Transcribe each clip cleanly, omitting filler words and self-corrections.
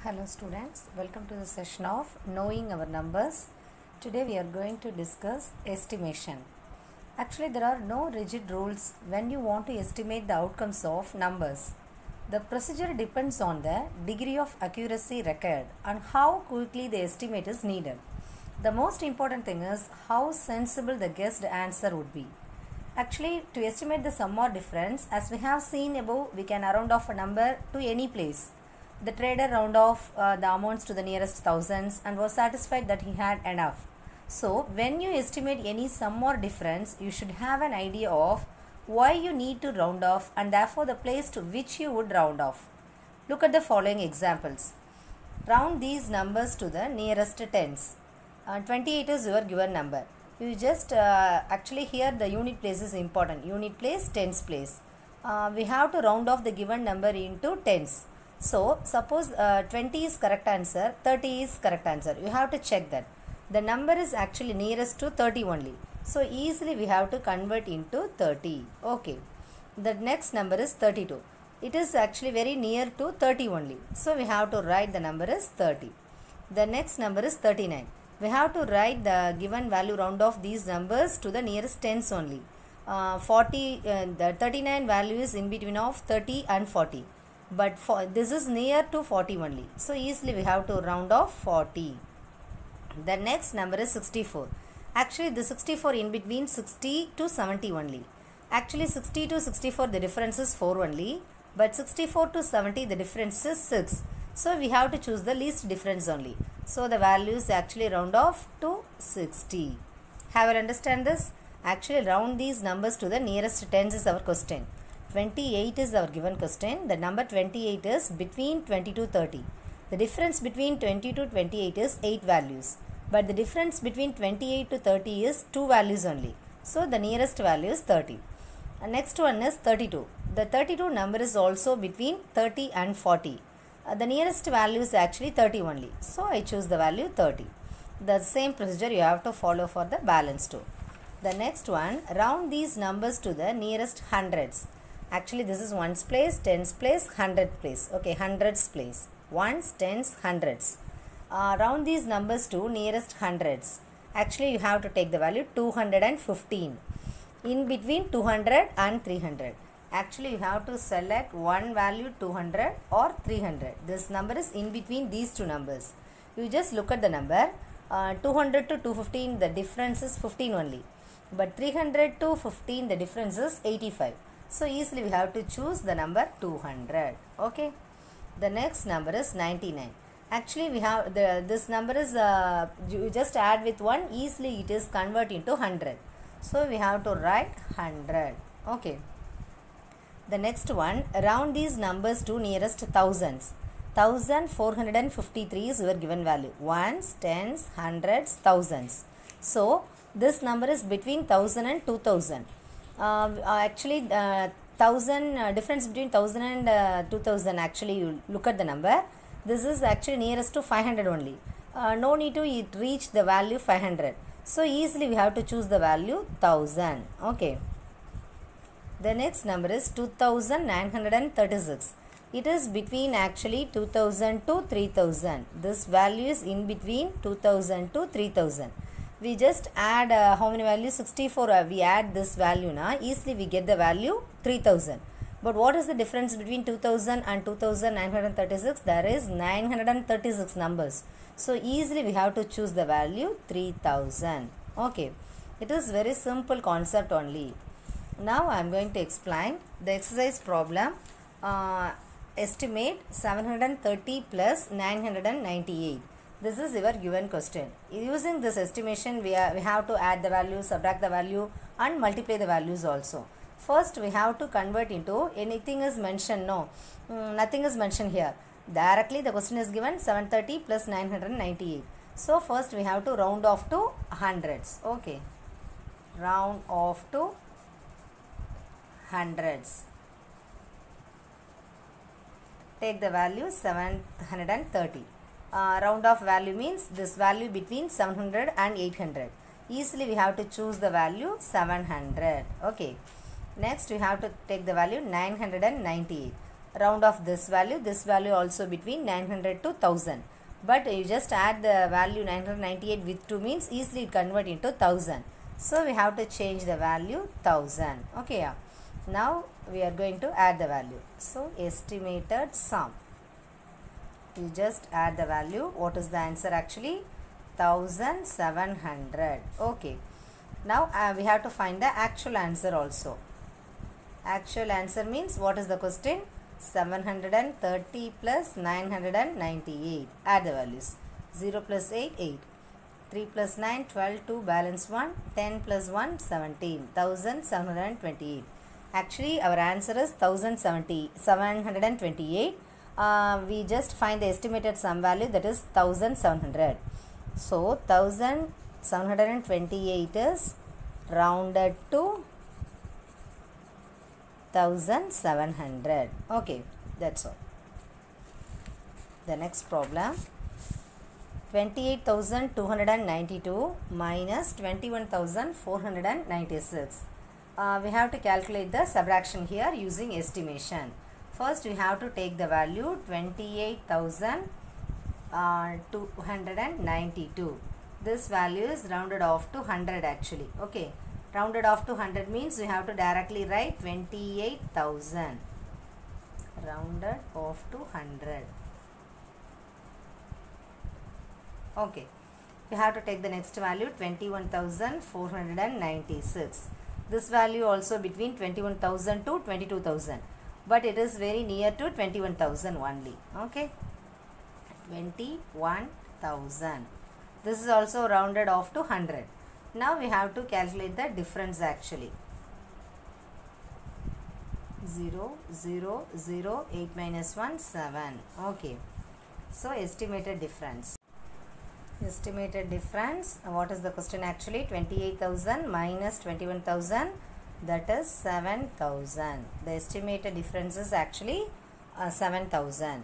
Hello students, welcome to the session of knowing our numbers. Today we are going to discuss estimation. Actually there are no rigid rules when you want to estimate the outcomes of numbers. The procedure depends on the degree of accuracy required and how quickly the estimate is needed. The most important thing is how sensible the guessed answer would be. Actually, to estimate the sum or difference, as we have seen above, we can round off a number to any place. The trader round off the amounts to the nearest thousands and was satisfied that he had enough. So, when you estimate any sum or difference, you should have an idea of why you need to round off and therefore the place to which you would round off. Look at the following examples. Round these numbers to the nearest tens. 28 is your given number. You just actually here the unit place is important. Unit place, tens place. We have to round off the given number into tens. So, suppose 20 is correct answer, 30 is correct answer. You have to check that. The number is actually nearest to 30 only. So, easily we have to convert into 30. Okay. The next number is 32. It is actually very near to 30 only. So, we have to write the number is 30. The next number is 39. We have to write the given value round off these numbers to the nearest tens only. The 39 value is in between of 30 and 40. But this is near to 40 only. So, easily we have to round off 40. The next number is 64. Actually, the 64 in between 60 to 70 only. Actually, 60 to 64 the difference is 4 only. But 64 to 70 the difference is 6. So, we have to choose the least difference only. So, the values actually round off to 60. Have you understand this? Actually, round these numbers to the nearest tens is our question. 28 is our given question. The number 28 is between 20 to 30. The difference between 20 to 28 is 8 values. But the difference between 28 to 30 is 2 values only. So, the nearest value is 30. Next one is 32. The 32 number is also between 30 and 40. The nearest value is actually 30 only. So, I choose the value 30. The same procedure you have to follow for the balance too. The next one, round these numbers to the nearest hundreds. Actually, this is ones place, tens place, hundred place. Okay, hundreds place. Ones, tens, hundreds. Round these numbers to nearest hundreds. Actually, you have to take the value 215. In between 200 and 300. Actually, you have to select one value 200 or 300. This number is in between these two numbers. You just look at the number. 200 to 215, the difference is 15 only. But 300 to 15, the difference is 85. So, easily we have to choose the number 200. Okay. The next number is 99. Actually, we have this number is you just add with 1, easily it is convert into 100. So, we have to write 100. Okay. The next one, round these numbers to nearest thousands. 1453 is your given value. Ones, tens, hundreds, thousands. So, this number is between 1000 and 2000. Actually, 1000 difference between 1000 and 2000. Actually, you look at the number. This is actually nearest to 500 only. No need to reach the value 500. So, easily we have to choose the value 1000. Okay. The next number is 2936. It is between actually 2000 to 3000. This value is in between 2000 to 3000. We just add how many values? 64. We add this value now. Easily we get the value 3000. But what is the difference between 2000 and 2936? There is 936 numbers. So, easily we have to choose the value 3000. Okay. It is very simple concept only. Now, I am going to explain the exercise problem. Estimate 730 plus 998. This is your given question. Using this estimation, we have to add the value, subtract the value and multiply the values also. First, we have to convert into anything is mentioned. No, nothing is mentioned here. Directly the question is given 730 plus 998. So, first we have to round off to hundreds. Okay. Round off to hundreds. Take the value 730. Round off value means this value between 700 and 800. Easily we have to choose the value 700. Okay. Next we have to take the value 998. round off this value also between 900 to 1000. But you just add the value 998 with 2 means easily it convert into 1000. So we have to change the value 1000. Okay, yeah. Now we are going to add the value. So estimated sum. You just add the value. What is the answer actually? 1700. Okay. Now we have to find the actual answer also. Actual answer means what is the question? 730 plus 998. Add the values. 0 plus 8, 8. 3 plus 9, 12, 2, balance 1. 10 plus 1, 17. 1728. Actually, our answer is 728. We just find the estimated sum value, that is 1700. So, 1728 is rounded to 1700. Okay, that's all. The next problem, 28,292 minus 21,496. We have to calculate the subtraction here using estimation. First, we have to take the value 28,292. This value is rounded off to 100 actually. Okay. Rounded off to 100 means we have to directly write 28,000. Rounded off to 100. Okay. We have to take the next value 21,496. This value also between 21,000 to 22,000. But it is very near to 21,000 only. Okay. 21,000. This is also rounded off to 100. Now we have to calculate the difference actually. 0, 0, 0, 8 minus 1, 7. Okay. So estimated difference. Estimated difference. What is the question actually? 28,000 minus 21,000. That is 7,000. The estimated difference is actually 7,000.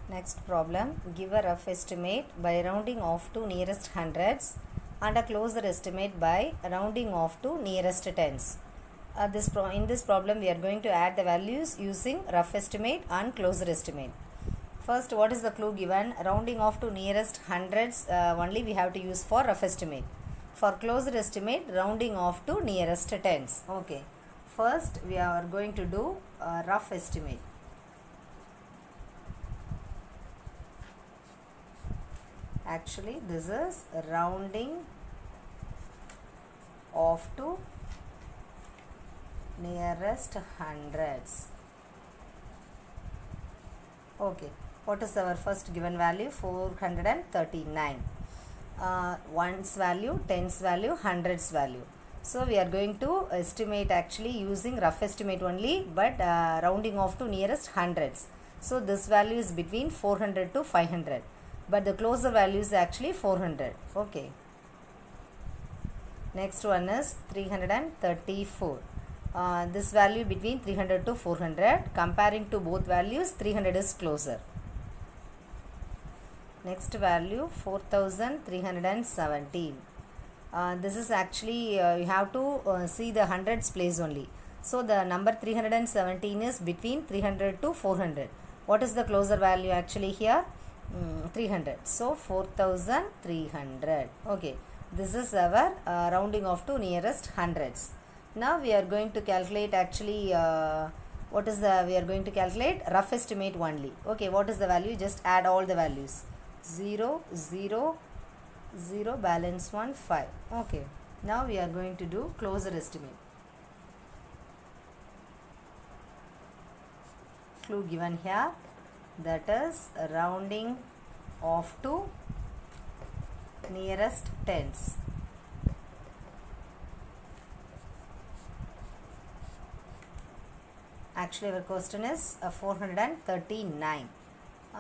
Next problem. Give a rough estimate by rounding off to nearest hundreds and a closer estimate by rounding off to nearest tens. In this problem, we are going to add the values using rough estimate and closer estimate. First, what is the clue given? Rounding off to nearest hundreds only we have to use for rough estimate. For closer estimate, rounding off to nearest tens. Okay. First, we are going to do a rough estimate. Actually, this is rounding off to nearest hundreds. Okay. What is our first given value? 439. Ones value, tens value, hundreds value. So we are going to estimate actually using rough estimate only, but rounding off to nearest hundreds. So this value is between 400 to 500, but the closer value is actually 400. Okay. Next one is 334. This value between 300 to 400. Comparing to both values, 300 is closer. Next value 4,317. This is actually you have to see the hundreds place only. So the number 317 is between 300 to 400. What is the closer value actually here? 300. So 4,300. Okay. This is our rounding off to nearest hundreds. Now we are going to calculate actually we are going to calculate rough estimate only. Okay. What is the value? Just add all the values. 0, 0, 0, balance 1, 5. Okay. Now we are going to do closer estimate. Clue given here, that is rounding off to nearest tens. Actually our question is 439.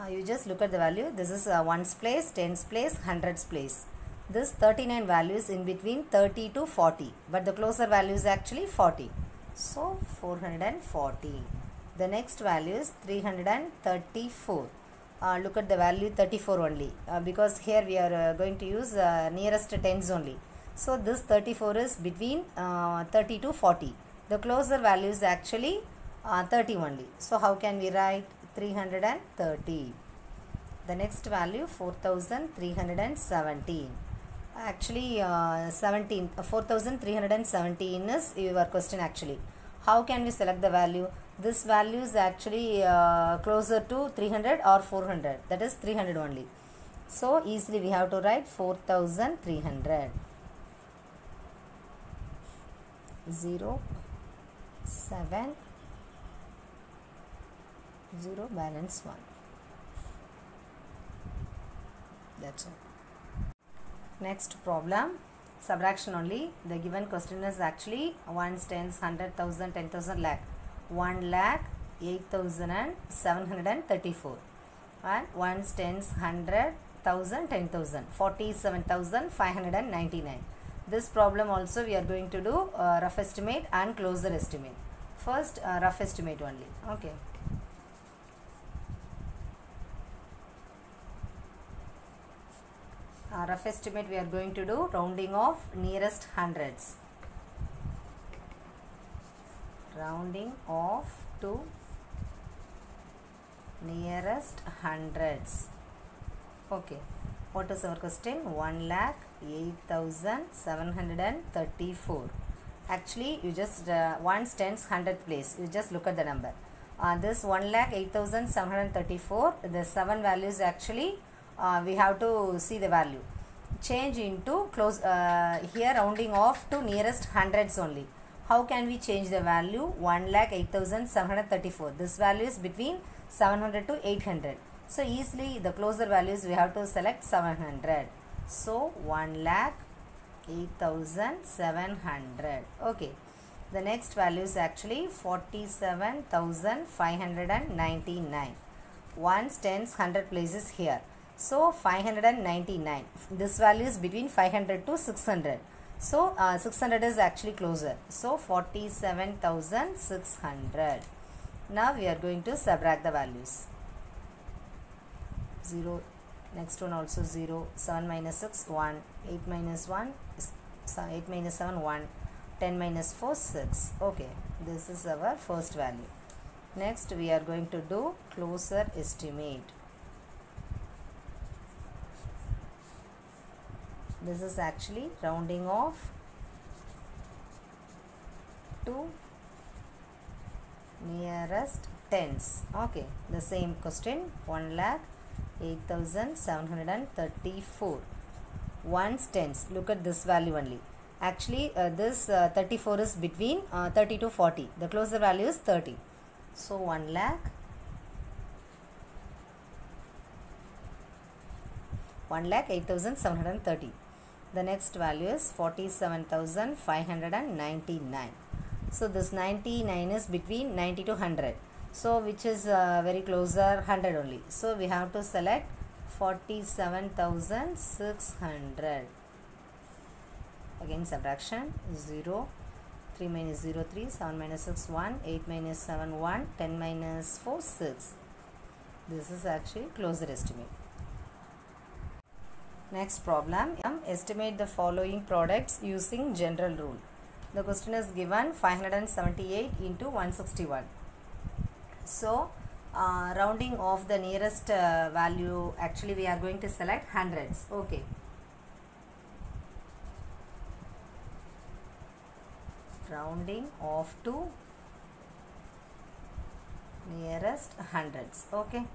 You just look at the value. This is ones place, tens place, hundreds place. This 39 value is in between 30 to 40, but the closer value is actually 40. So 440. The next value is 334. Look at the value 34 only, because here we are going to use nearest tens only. So this 34 is between 30 to 40. The closer value is actually 30 only. So how can we write 330? The next value 4317. Actually 4317 is your question actually. How can we select the value? This value is actually closer to 300 or 400, that is 300 only. So easily we have to write 4300. 0 7 0 balance 1. That's it. Next problem, subtraction only. The given question is actually ones, tens, 100,000, 10,000, lakh. 1 lakh 8,734 and ones, tens, 100,000, 10,000, 47,599. This problem also we are going to do rough estimate and closer estimate. First rough estimate only. Okay. Rough estimate we are going to do rounding of nearest hundreds. Rounding off to nearest hundreds. Okay. What is our question? 1,08,734. Actually, you just ones, tens, 100 place. You just look at the number. This 1,08,734. The 7 values actually we have to see the value. Change into close here rounding off to nearest hundreds only. How can we change the value? 1,08,734. This value is between 700 to 800. So easily the closer values we have to select 700. So 1,08,700. Okay. The next value is actually 47,599. Ones, tens, 100 places here. So 599. This value is between 500 to 600. So 600 is actually closer. So 47,600. Now we are going to subtract the values. 0. Next one also 0. 7 minus 6, 1. 8 minus 1, 8 minus 7, 1. 10 minus 4, 6. Okay. This is our first value. Next we are going to do closer estimate. This is actually rounding off to nearest tens. Okay, the same question. 1,08,734. Ones, tens. Look at this value only. Actually, this 34 is between 30 to 40. The closer value is 30. So 1,08,730. The next value is 47,599. So this 99 is between 90 to 100. So which is very closer 100 only. So we have to select 47,600. Again subtraction 0. 3 minus 0, 3. 7 minus 6, 1. 8 minus 7, 1. 10 minus 4, 6. This is actually closer estimate. Next problem, estimate the following products using general rule. The question is given 578 into 161. So, rounding off the nearest value, actually we are going to select hundreds. Okay. Rounding off to nearest hundreds. Okay.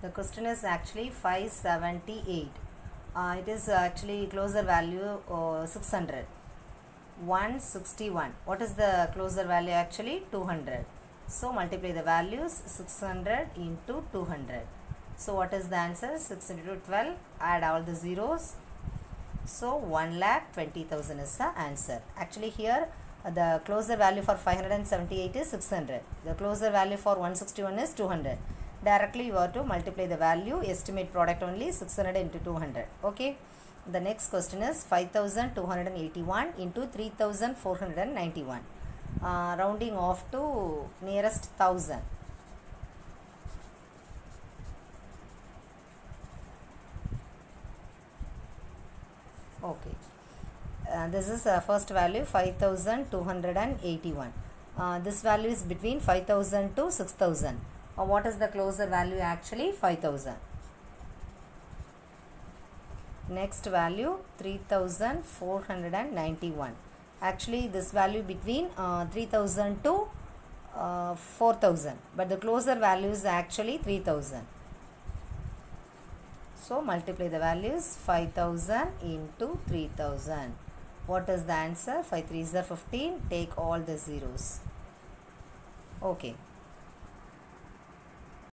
The question is actually 578. It is actually closer value 600. 161. What is the closer value actually? 200. So multiply the values 600 into 200. So what is the answer? 6 into 12. Add all the zeros. So 1,20,000 is the answer. Actually here the closer value for 578 is 600. The closer value for 161 is 200. Directly you have to multiply the value, estimate product only 600 into 200. Okay. The next question is 5,281 into 3,491. Rounding off to nearest 1,000. Okay. This is first value 5,281. this value is between 5000 to 6000. What is the closer value? Actually 5000. Next value 3491. Actually this value between 3000 to 4000, but the closer value is actually 3000. So multiply the values. 5000 into 3000. What is the answer? 5 3s are 15. Take all the zeros. Okay.